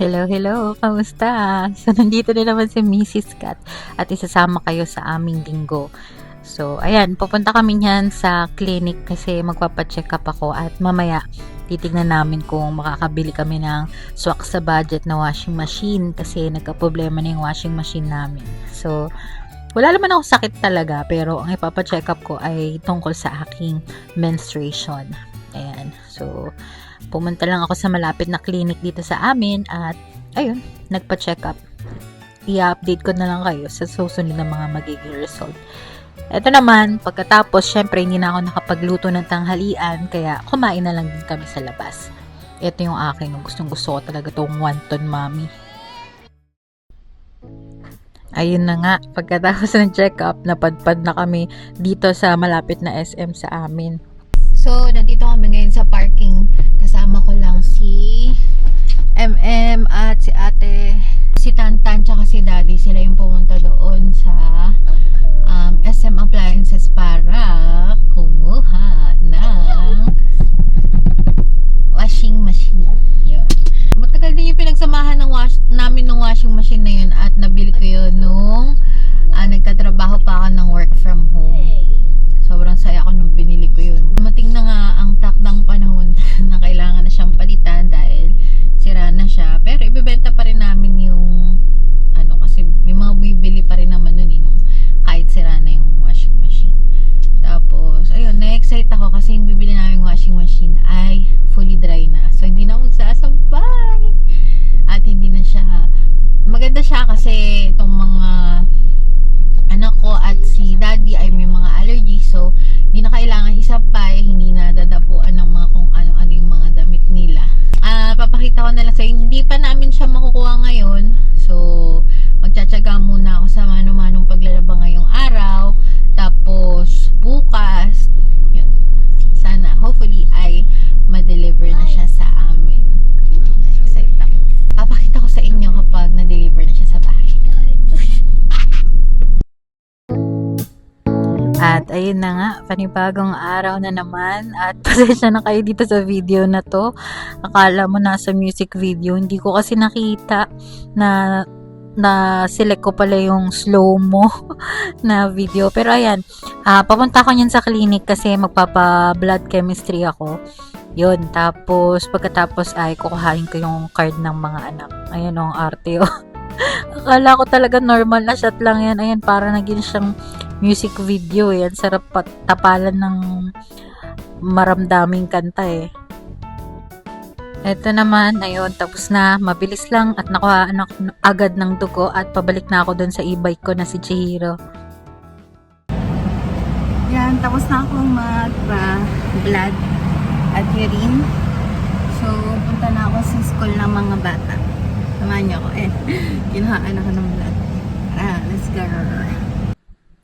Hello, hello. Kamusta? So, nandito na naman si Mrs. Kat at isasama kayo sa aming linggo. So, ayan, pupunta kami niyan sa clinic kasi magpapacheck up ako at mamaya titignan namin kung makakabili kami ng swak sa budget na washing machine kasi nagka-problema na yung washing machine namin. So, wala naman ako sakit talaga pero ang ipapacheck up ko ay tungkol sa aking menstruation. Ayan. So, pumunta lang ako sa malapit na clinic dito sa amin at ayun, nagpa-check up. I-update ko na lang kayo sa susunod na mga magiging result. Ito naman, pagkatapos, syempre hindi na ako nakapagluto ng tanghalian kaya kumain na lang din kami sa labas. Ito yung akin, gustong gusto ko talaga tong wonton mami. Ayun na nga, pagkatapos ng check-up, napadpad na kami dito sa malapit na SM sa amin. So, nandito kami ngayon sa parking. Kasama ko lang si MM at si ate, si Tantan, tsaka si Daddy. Sila yung pumunta doon sa SM Appliances para kumuha ng washing machine. Yun. Matagal din yung pinagsamahan namin ng washing machine na yun at nabili ko yun nung nagtatrabaho pa ako ng work from home. Sobrang saya ko nung binili ko yun. Dumating na nga ang takdang panahon na kailangan na siyang palitan dahil sira na siya. Pero ibebenta pa rin namin yung kasi may mga bibili pa rin naman nun nung kahit sira na yung washing machine. Tapos, ayun, na-excite ako kasi yung bibili namin washing machine ay fully dry na. So, hindi na ako magsasampay. At hindi na siya, maganda siya kasi itong mga anak ko at si Daddy ay may mga allergy, so hindi na kailangan isampay, hindi na dadapuan ng mga kung ano-ano yung mga damit nila. Papakita ko na lang sa hindi pa namin siya makukuha ngayon, so magtsatsaga muna ako sa mano-manong paglalaba ngayong araw, tapos bukas yun, sana hopefully ay ma-deliver na siya sa amin. Excited ako. Papakita ko sa inyo kapag na-deliver na siya sa bahay. At ayun na nga, panibagong araw na naman at pasensya na kayo dito sa video na to. Akala mo nasa music video, hindi ko kasi nakita na select ko pala yung slow-mo na video. Pero ayan, papunta ko niyan sa clinic kasi magpapa-blood chemistry ako. Yun, tapos pagkatapos ay kukuhain ko yung card ng mga anak. Ayan ang arte. Akala ko talaga normal na shot lang yan. Ayan, para naging siyang music video. Yan, sarap tapalan ng maramdaming kanta eh. Ito naman, ayun, tapos na. Mabilis lang at nakuha agad ng dugo at pabalik na ako dun sa e-bike ko na si Chihiro. Yan, tapos na akong mag-blood at urine. So, punta na ako sa school ng mga bata. Samahan niyo ako. Kinuhaan ako ng blood. Let's go.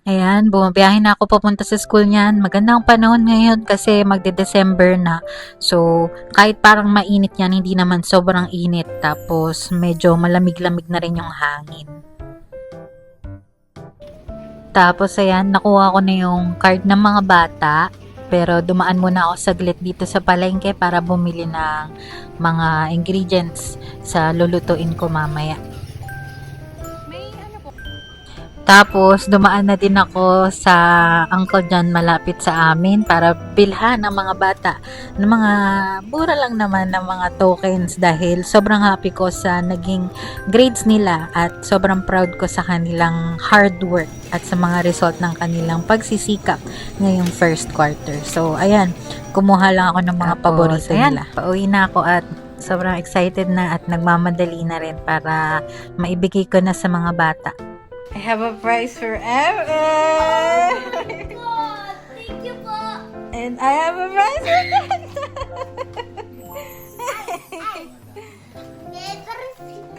Ayan, bumabiyahe na ako papunta sa school niyan. Magandang panahon ngayon kasi magde-December na. So, kahit parang mainit yan, hindi naman sobrang init. Tapos, medyo malamig-lamig na rin yung hangin. Tapos, ayan, nakuha ko na yung card ng mga bata. Pero dumaan muna ako saglit dito sa palengke para bumili ng mga ingredients sa lulutuin ko mamaya. Tapos, dumaan na din ako sa uncle dyan malapit sa amin para bilhan ng mga bata ng mga mura lang naman ng mga tokens dahil sobrang happy ko sa naging grades nila at sobrang proud ko sa kanilang hard work at sa mga result ng kanilang pagsisikap ngayong first quarter. So, ayan, kumuha lang ako ng mga paborito nila. Pauwi na ako at sobrang excited na at nagmamadali na rin para maibigay ko na sa mga bata. I have a prize for Emma! Thank you po! And I have a prize for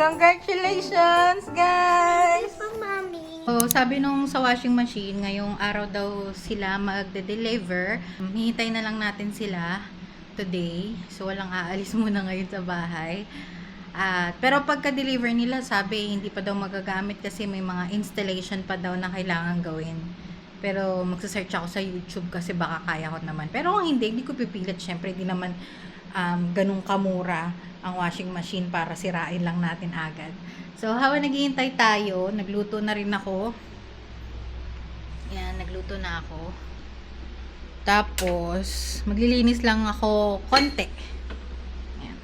Congratulations, guys! So, sabi nung sa washing machine, ngayong araw daw sila magde-deliver. Hihintay na lang natin sila today. So, walang aalis muna ngayon sa bahay. Pero pagka-deliver nila, sabi hindi pa daw magagamit kasi may mga installation pa daw na kailangan gawin. Pero magsa-search ako sa YouTube kasi baka kaya ko naman. Pero kung hindi ko pipilit. Syempre, hindi naman ganun kamura ang washing machine para sirain lang natin agad. So, habang naghihintay tayo, nagluto na rin ako. Yan, nagluto na ako. Tapos, maglilinis lang ako konti. Yan.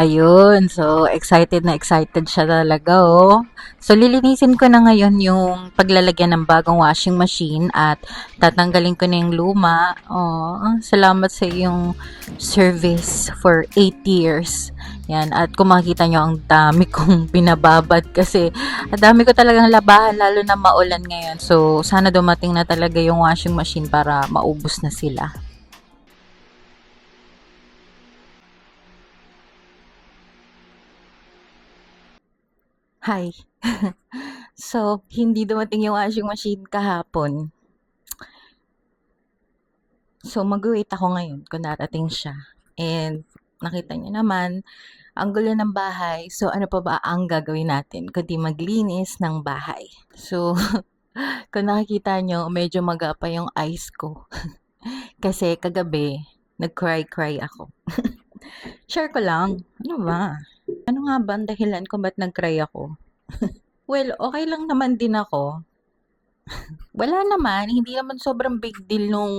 Ayun, so excited na excited siya talaga, oh. So lilinisin ko na ngayon yung paglalagyan ng bagong washing machine at tatanggalin ko na yung luma. Oh, salamat sa iyong service for 8 years. Yan, at kung makikita nyo, ang dami kong binababad kasi ang dami ko talagang labahan, lalo na maulan ngayon. So sana dumating na talaga yung washing machine para maubos na sila. Hi. So, hindi dumating yung washing machine kahapon. So, mag-wait ako ngayon kung darating siya. And, nakita niyo naman, ang gulo ng bahay. So, ano pa ba ang gagawin natin kundi maglinis ng bahay? So, kung nakikita nyo, medyo maga pa yung eyes ko. Kasi kagabi, nag-cry-cry ako. Share ko lang. Ano ba? Ano nga ba ang dahilan kung ba't nag-cry ako? Well, okay lang naman din ako. Wala naman, hindi naman sobrang big deal nung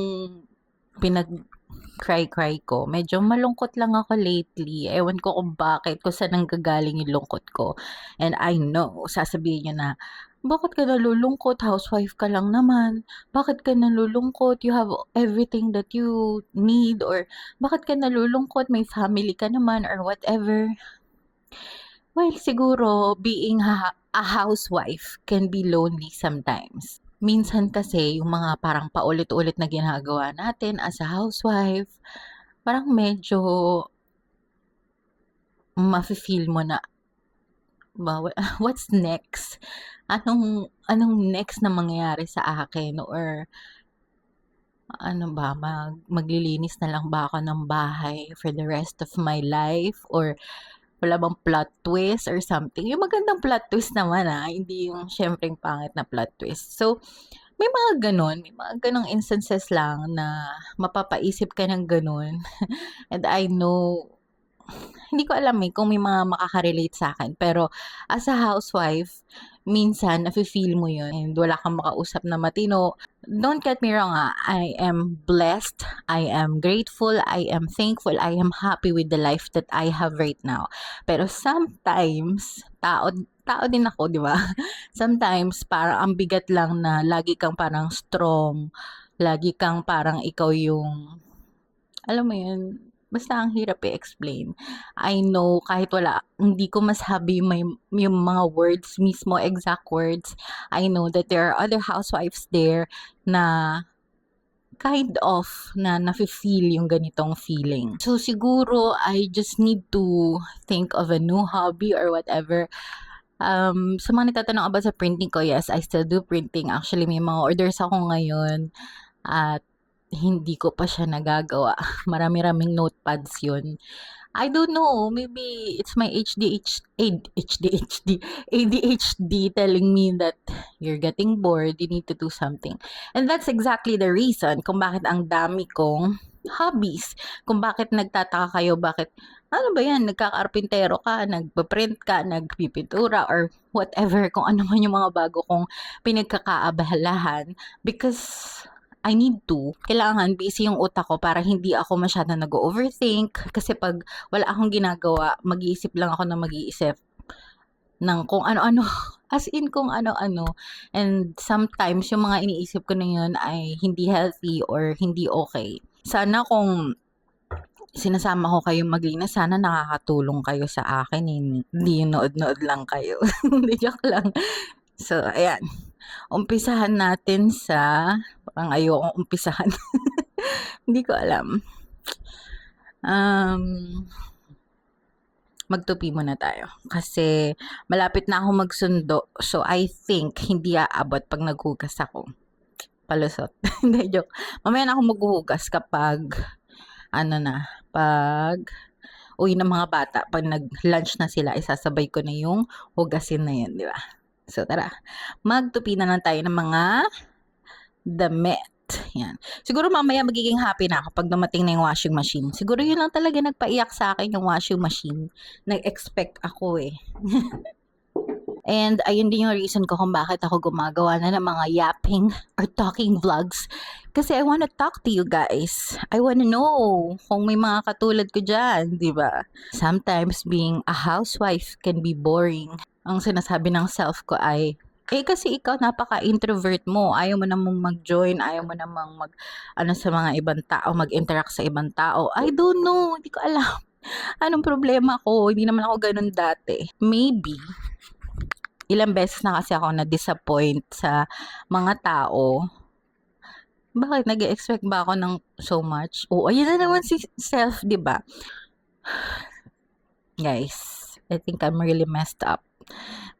pinag-cry-cry ko. Medyo malungkot lang ako lately. Ewan ko kung bakit, kung saan nanggagaling yung lungkot ko. And I know, sasabihin niyo na, bakit ka nalulungkot? Housewife ka lang naman. Bakit ka nalulungkot? You have everything that you need. Or bakit ka nalulungkot? May family ka naman or whatever. Well, siguro being a housewife can be lonely sometimes. Minsan kasi yung mga parang paulit-ulit na ginagawa natin as a housewife, parang medyo mafe-feel mo na what's next? Anong next na mangyayari sa akin, or ano ba, maglilinis na lang ba ako ng bahay for the rest of my life, or wala bang plot twist or something? Yung magandang plot twist naman, hindi yung syempreng pangit na plot twist. So, may mga ganong instances lang na mapapaisip ka ng ganon. And I know, hindi ko alam kung may mga makaka-relate sa akin. Pero as a housewife, minsan nafe-feel mo yun and wala kang makausap na matino. Don't get me wrong, I am blessed, I am grateful, I am thankful, I am happy with the life that I have right now. Pero sometimes, tao din ako, di ba? Sometimes, parang ang bigat lang na lagi kang parang strong, lagi kang parang ikaw yung, alam mo yun, basta ang hirap i-explain. I know, kahit hindi ko masabi yung mga words mismo, exact words, I know that there are other housewives there na kind of na nafe-feel yung ganitong feeling. So, siguro, I just need to think of a new hobby or whatever. Sa mga nagtatanong about sa printing ko, yes, I still do printing. Actually, may mga orders ako ngayon at hindi ko pa siya nagagawa. Marami-raming notepads yun. I don't know, maybe it's my ADHD telling me that you're getting bored, you need to do something. And that's exactly the reason kung bakit ang dami kong hobbies. Kung bakit nagtataka kayo, bakit, ano ba yan, nagkakarpintero ka, nagpaprint ka, nagpipintura, or whatever, kung ano man yung mga bago kong pinagkakaabalahan. Because I need to. Kailangan busy yung utak ko para hindi ako masyado nag-overthink. Kasi pag wala akong ginagawa, mag-iisip lang ako na mag-iisip ng kung ano-ano. As in kung ano-ano. And sometimes, yung mga iniisip ko na yun ay hindi healthy or hindi okay. Sana kung sinasama ko kayong maglinis, sana nakakatulong kayo sa akin. Hindi yung nood-nood lang kayo. Hindi, joke lang. So, ayan. Umpisahan natin sa, parang ayokong umpisahan. Hindi ko alam. Magtupi muna tayo. Kasi malapit na ako magsundo. So, I think hindi aabot pag naghugas ako. Palusot. Hindi, joke. Mamaya na ako maghuhugas kapag, pag uwi ng mga bata, pag nag-lunch na sila, isasabay ko na yung hugasin na yun, di ba? So, tara. Magtupi na lang tayo ng mga damit. Yan. Siguro mamaya magiging happy na ako pag dumating na yung washing machine. Siguro yun lang talaga nagpaiyak sa akin yung washing machine. Nag-expect ako eh. And ayun din yung reason ko kung bakit ako gumagawa na ng mga yapping or talking vlogs. Kasi I wanna talk to you guys. I wanna know kung may mga katulad ko dyan, di ba? Sometimes being a housewife can be boring. Ang sinasabi ng self ko ay, kasi ikaw napaka-introvert mo. Ayaw mo namang mag-join, ayaw mo namang sa mga ibang tao, mag-interact sa ibang tao. I don't know, hindi ko alam. Anong problema ko? Hindi naman ako ganun dati. Maybe, ilang beses na kasi ako na-disappoint sa mga tao. Bakit? Nag-expect ba ako ng so much? Ayun na naman si self, di ba? Guys, I think I'm really messed up.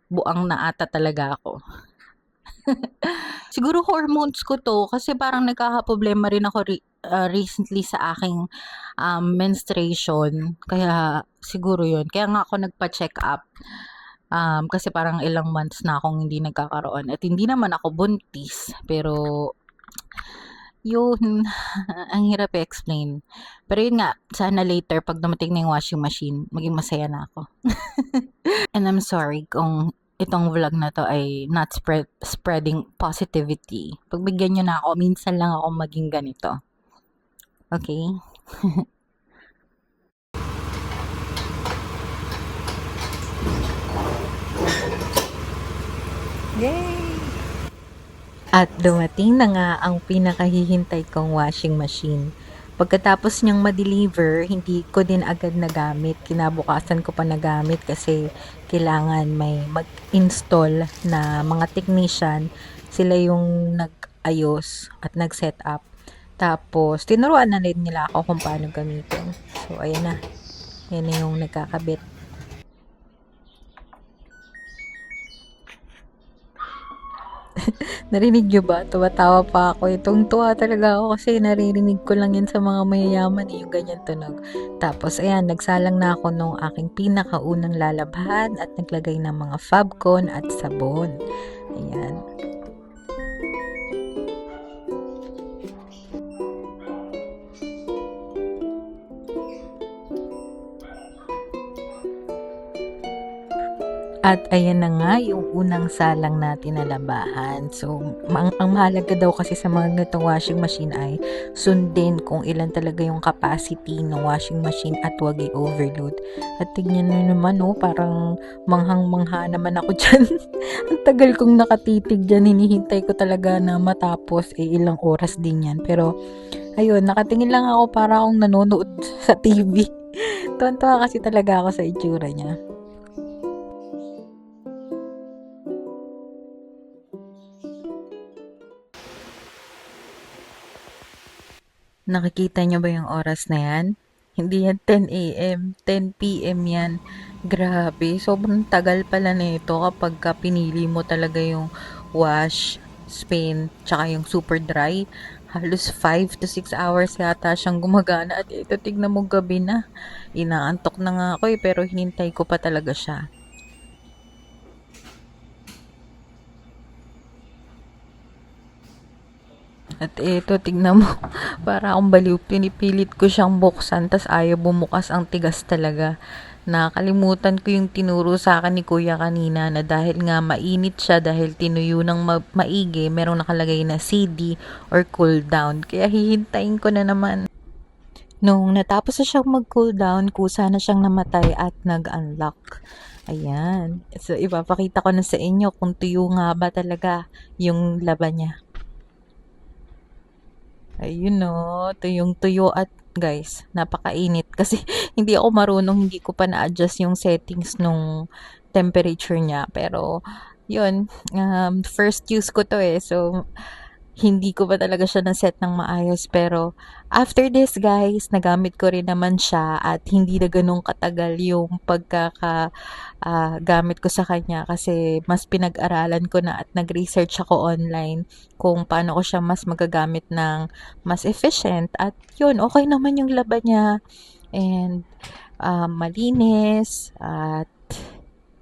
Buang na ata talaga ako. Siguro hormones ko to kasi parang nagkakaproblema rin ako recently sa aking menstruation. Kaya siguro yun. Kaya nga ako nagpa-check up. Kasi parang ilang months na akong hindi nagkakaroon. At hindi naman ako buntis. Pero, yun, ang hirap i-explain. Pero yun nga, sana later, pag dumating na yung washing machine, maging masaya na ako. And I'm sorry kung itong vlog na to ay not spreading positivity. Pagbigyan nyo na ako, minsan lang ako maging ganito. Okay? Yay! At dumating na nga ang pinakahihintay kong washing machine. Pagkatapos niyang ma-deliver, hindi ko din agad nagamit. Kinabukasan ko pa nagamit kasi kailangan may mag-install na mga technician. Sila yung nag-ayos at nag-set up. Tapos, tinuruan na rin nila ako kung paano gamitin. So, ayan na. Yan na yung nagkakabit. Narinig nyo ba? Tumatawa pa ako. Tuwa talaga ako kasi naririnig ko lang yan sa mga mayayaman yung ganyan tunog. Tapos ayan, nagsalang na ako nung aking pinakaunang lalabhan at naglagay ng mga Fabcon at sabon. Ayan. At ayan na nga yung unang salang natin na labahan. So, ang mahalaga daw kasi sa mga ganitong washing machine ay sundin kung ilan talaga yung capacity ng washing machine at huwag i-overload. At tignan nyo naman, parang manghang-mangha naman ako dyan. Ang tagal kong nakatitig dyan, hinihintay ko talaga na matapos, ilang oras din yan. Pero, ayun, nakatingin lang ako para akong nanonood sa TV. Tuwan-tuwa kasi talaga ako sa itsura niya. Nakikita nyo ba yung oras na yan? Hindi yan 10 a.m., 10 p.m. yan. Grabe, sobrang tagal pala na ito kapag pinili mo talaga yung wash, spin, tsaka yung super dry. Halos 5 to 6 hours yata siyang gumagana at ito tignan mo gabi na. Inaantok na nga ako pero hinintay ko pa talaga siya. At ito, tignan mo, para akong baliw, pinipilit ko siyang buksan, tas ayaw bumukas, ang tigas talaga. Nakalimutan ko yung tinuro sa akin ni Kuya kanina na dahil nga mainit siya, dahil tinuyo ng maigi, merong nakalagay na CD or cool down. Kaya hihintayin ko na naman. Nung natapos na siyang mag-cool down, kusa na siyang namatay at nag-unlock. Ayan. So, ipapakita ko na sa inyo kung tuyo nga ba talaga yung laban niya. Ayun no, tuyong-tuyo at guys, napakainit kasi hindi ako marunong, hindi ko pa na-adjust yung settings nung temperature niya. Pero, yun, first use ko to so hindi ko pa talaga siya na-set ng maayos. Pero, after this guys, nagamit ko rin naman siya at hindi na ganun katagal yung gamit ko sa kanya kasi mas pinag-aralan ko na at nag-research ako online kung paano ko siya mas magagamit ng mas efficient. At yun, okay naman yung laban niya and malinis at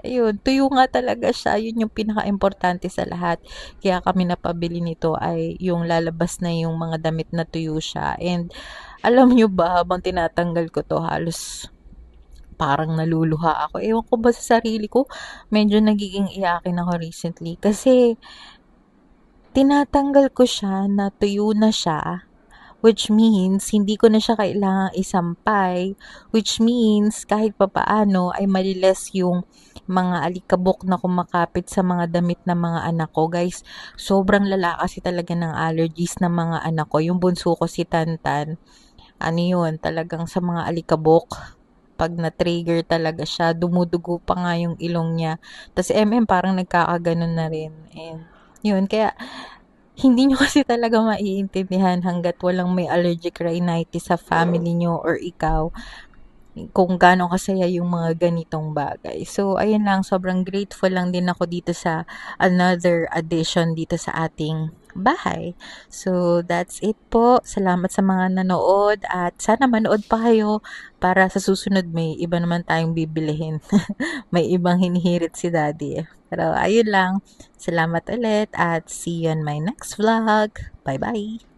Ayun, tuyo nga talaga siya. Yun yung pinaka-importante sa lahat. Kaya kami napabili nito ay yung lalabas na yung mga damit na tuyo siya. And alam nyo ba, habang tinatanggal ko to, halos parang naluluha ako. Ewan ko ba sa sarili ko, medyo nagiging iyakin ako recently. Kasi tinatanggal ko siya na tuyo na siya. Which means, hindi ko na siya kailangang isampay. Which means, kahit papaano ay maliles yung mga alikabok na kumakapit sa mga damit ng mga anak ko. Guys, sobrang lala kasi talaga ng allergies ng mga anak ko. Yung bunso ko si Tantan, ano yun, talagang sa mga alikabok. Pag na-trigger talaga siya, dumudugo pa nga yung ilong niya. Tapos parang nagkakaganon na rin. And yun, kaya hindi nyo kasi talaga maiintindihan hanggat walang may allergic rhinitis sa family nyo or ikaw kung gaano kasaya yung mga ganitong bagay. So, ayun lang, sobrang grateful lang din ako dito sa another addition dito sa ating bahay. So, that's it po. Salamat sa mga nanood at sana manood pa kayo para sa susunod may iba naman tayong bibilihin. May ibang hinihirit si Daddy. Pero ayun lang. Salamat ulit at see you on my next vlog. Bye-bye!